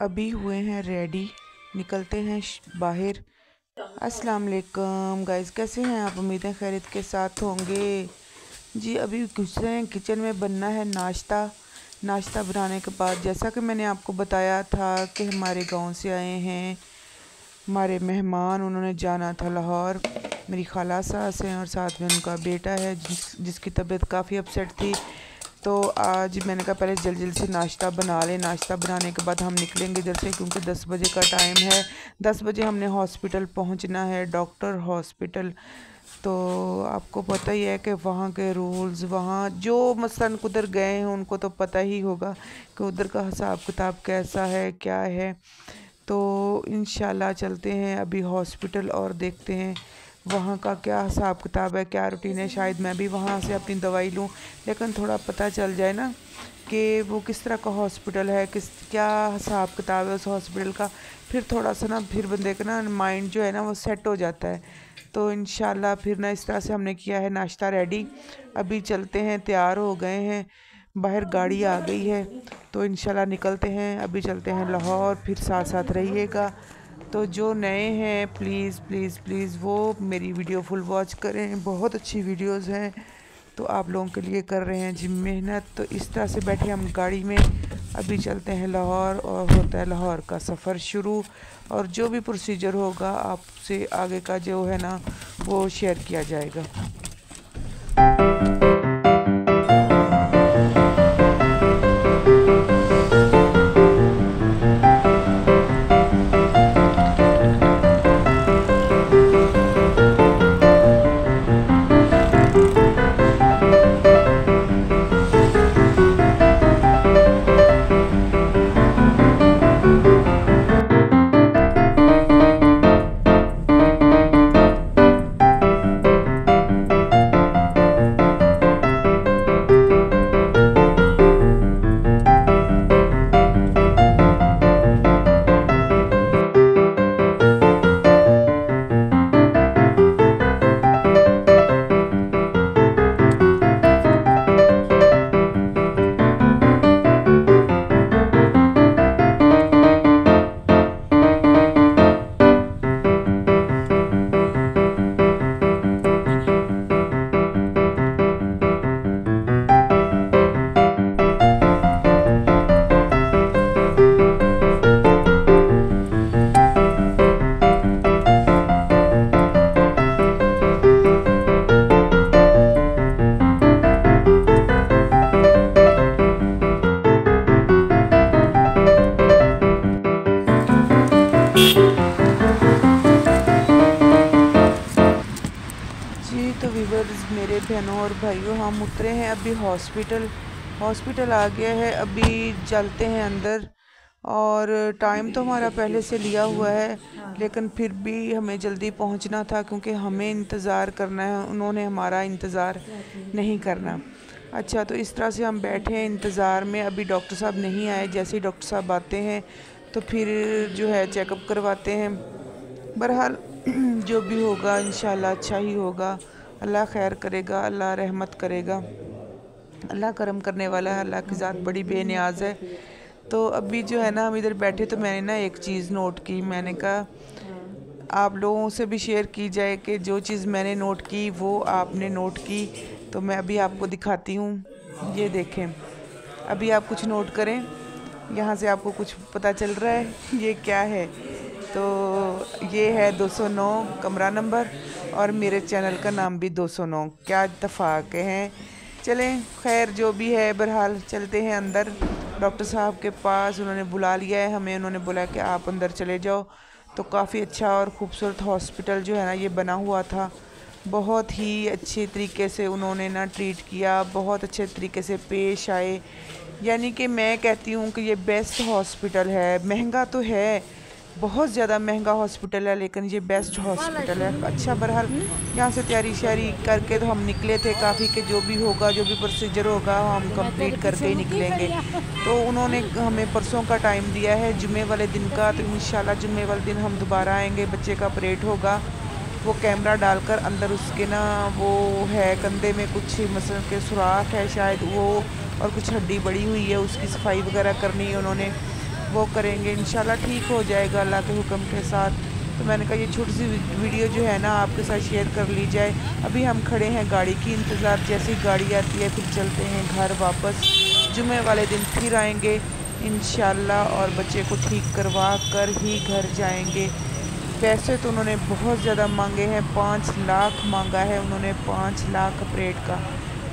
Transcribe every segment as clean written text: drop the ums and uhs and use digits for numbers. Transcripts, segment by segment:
अभी हुए हैं रेडी, निकलते हैं बाहर। अस्सलाम वालेकुम गाइस, कैसे हैं आप? उम्मीद है खैरियत के साथ होंगे। जी अभी घुस रहे हैं किचन में, बनना है नाश्ता बनाने के बाद जैसा कि मैंने आपको बताया था कि हमारे गांव से आए हैं हमारे मेहमान। उन्होंने जाना था लाहौर। मेरी खाला सास हैं और साथ में उनका बेटा है जिसकी तबीयत काफ़ी अपसेट थी। तो आज मैंने कहा पहले जल्दी से नाश्ता बना लें। नाश्ता बनाने के बाद हम निकलेंगे इधर से, क्योंकि 10 बजे का टाइम है। 10 बजे हमने हॉस्पिटल पहुंचना है, डॉक्टर हॉस्पिटल। तो आपको पता ही है कि वहाँ के रूल्स, वहाँ जो मसलन उधर गए हैं उनको तो पता ही होगा कि उधर का हिसाब किताब कैसा है, क्या है। तो इंशाल्लाह चलते हैं अभी हॉस्पिटल और देखते हैं वहाँ का क्या हिसाब किताब है, क्या रूटीन है। शायद मैं भी वहाँ से अपनी दवाई लूँ, लेकिन थोड़ा पता चल जाए ना कि वो किस तरह का हॉस्पिटल है, क्या हिसाब किताब है उस हॉस्पिटल का। फिर थोड़ा सा ना फिर बंदे का ना माइंड जो है ना वो सेट हो जाता है। तो इंशाल्लाह फिर ना इस तरह से हमने किया है नाश्ता रेडी। अभी चलते हैं, तैयार हो गए हैं, बाहर गाड़ी आ गई है। तो इंशाल्लाह निकलते हैं, अभी चलते हैं लाहौर। फिर साथ साथ रहिएगा। तो जो नए हैं प्लीज़ प्लीज़ प्लीज़ वो मेरी वीडियो फुल वॉच करें, बहुत अच्छी वीडियोस हैं। तो आप लोगों के लिए कर रहे हैं जी मेहनत। तो इस तरह से बैठे हम गाड़ी में, अभी चलते हैं लाहौर और होता है लाहौर का सफ़र शुरू। और जो भी प्रोसीजर होगा आपसे आगे का जो है ना वो शेयर किया जाएगा। तो व्यूवर्स, मेरे बहनों और भाइयों, हम उतरे हैं अभी हॉस्पिटल आ गया है। अभी चलते हैं अंदर। और टाइम तो हमारा पहले से लिया हुआ है, लेकिन फिर भी हमें जल्दी पहुंचना था क्योंकि हमें इंतज़ार करना है, उन्होंने हमारा इंतज़ार नहीं करना। अच्छा, तो इस तरह से हम बैठे हैं इंतज़ार में। अभी डॉक्टर साहब नहीं आए, जैसे ही डॉक्टर साहब आते हैं तो फिर जो है चेकअप करवाते हैं। बहरहाल जो भी होगा इंशाल्लाह अच्छा ही होगा। अल्लाह खैर करेगा, अल्लाह रहमत करेगा, अल्लाह करम करने वाला है, अल्लाह की ज़ात बड़ी बेनियाज है। तो अभी जो है ना हम इधर बैठे तो मैंने ना एक चीज़ नोट की। मैंने कहा आप लोगों से भी शेयर की जाए कि जो चीज़ मैंने नोट की वो आपने नोट की। तो मैं अभी आपको दिखाती हूँ, ये देखें। अभी आप कुछ नोट करें, यहाँ से आपको कुछ पता चल रहा है ये क्या है? तो ये है 209 कमरा नंबर और मेरे चैनल का नाम भी 209। क्या इत्तेफाक हैं। चलें, खैर जो भी है, बहरहाल चलते हैं अंदर डॉक्टर साहब के पास। उन्होंने बुला लिया है हमें, उन्होंने बोला कि आप अंदर चले जाओ। तो काफ़ी अच्छा और ख़ूबसूरत हॉस्पिटल जो है ना ये बना हुआ था। बहुत ही अच्छे तरीके से उन्होंने ना ट्रीट किया, बहुत अच्छे तरीके से पेश आए। यानी कि मैं कहती हूँ कि ये बेस्ट हॉस्पिटल है। महंगा तो है, बहुत ज़्यादा महंगा हॉस्पिटल है, लेकिन ये बेस्ट हॉस्पिटल है। अच्छा, बहरहाल यहाँ से तैयारी शारी करके तो हम निकले थे काफ़ी कि जो भी होगा, जो भी प्रोसीजर होगा हम कंप्लीट करके ही निकलेंगे। तो उन्होंने हमें परसों का टाइम दिया है, जुमे वाले दिन का। तो इंशाल्लाह जुमे वाले दिन हम दोबारा आएंगे, बच्चे का ऑपरेट होगा। वो कैमरा डालकर अंदर उसके ना वो है कंधे में कुछ मसल के सुराख है शायद वो, और कुछ हड्डी बड़ी हुई है, उसकी सफाई वगैरह करनी है उन्होंने, वो करेंगे इंशाल्लाह, ठीक हो जाएगा अल्लाह के हुक्म के साथ। तो मैंने कहा ये छोटी सी वीडियो जो है ना आपके साथ शेयर कर ली जाए। अभी हम खड़े हैं गाड़ी की इंतज़ार, जैसी गाड़ी आती है फिर चलते हैं घर वापस। जुमे वाले दिन फिर आएंगे इंशाल्लाह और बच्चे को ठीक करवा कर ही घर जाएंगे। पैसे तो उन्होंने बहुत ज़्यादा मांगे हैं, 5 लाख मांगा है उन्होंने, 5 लाख ऑपरेट का।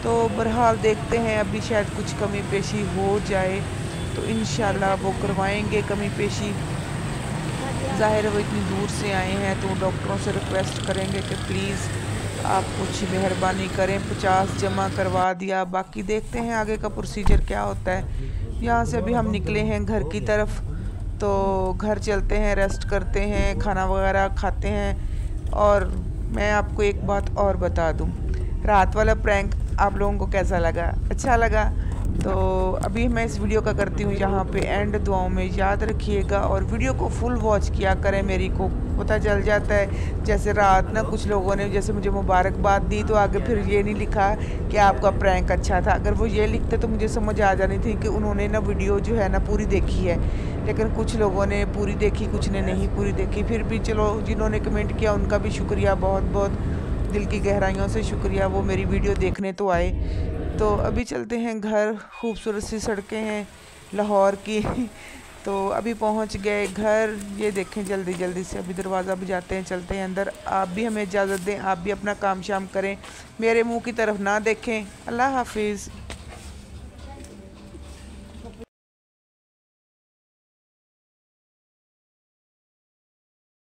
तो बहरहाल देखते हैं, अभी शायद कुछ कमी पेशी हो जाए तो इंशाल्लाह वो करवाएंगे कमी पेशी। ज़ाहिर है वो इतनी दूर से आए हैं तो डॉक्टरों से रिक्वेस्ट करेंगे कि प्लीज़ आप कुछ मेहरबानी करें, 50 जमा करवा दिया, बाकी देखते हैं आगे का प्रोसीजर क्या होता है। यहाँ से अभी हम निकले हैं घर की तरफ, तो घर चलते हैं, रेस्ट करते हैं, खाना वगैरह खाते हैं। और मैं आपको एक बात और बता दूँ, रात वाला प्रैंक आप लोगों को कैसा लगा, अच्छा लगा? तो अभी मैं इस वीडियो का करती हूँ यहाँ पे एंड। दुआओं में याद रखिएगा और वीडियो को फुल वॉच किया करें, मेरी को पता चल जाता है। जैसे रात ना कुछ लोगों ने जैसे मुझे मुबारकबाद दी तो आगे फिर ये नहीं लिखा कि आपका प्रैंक अच्छा था। अगर वो ये लिखते तो मुझे समझ आ जानी थी कि उन्होंने ना वीडियो जो है ना पूरी देखी है, लेकिन कुछ लोगों ने पूरी देखी, कुछ ने नहीं पूरी देखी। फिर भी चलो, जिन्होंने कमेंट किया उनका भी शुक्रिया, बहुत बहुत दिल की गहराइयों से शुक्रिया, वो मेरी वीडियो देखने तो आए। तो अभी चलते हैं घर, खूबसूरत सी सड़कें हैं लाहौर की तो अभी पहुंच गए घर। ये देखें, जल्दी जल्दी से अभी दरवाज़ा बजाते हैं, चलते हैं अंदर। आप भी हमें इजाज़त दें, आप भी अपना काम शाम करें, मेरे मुंह की तरफ ना देखें। अल्लाह हाफिज़।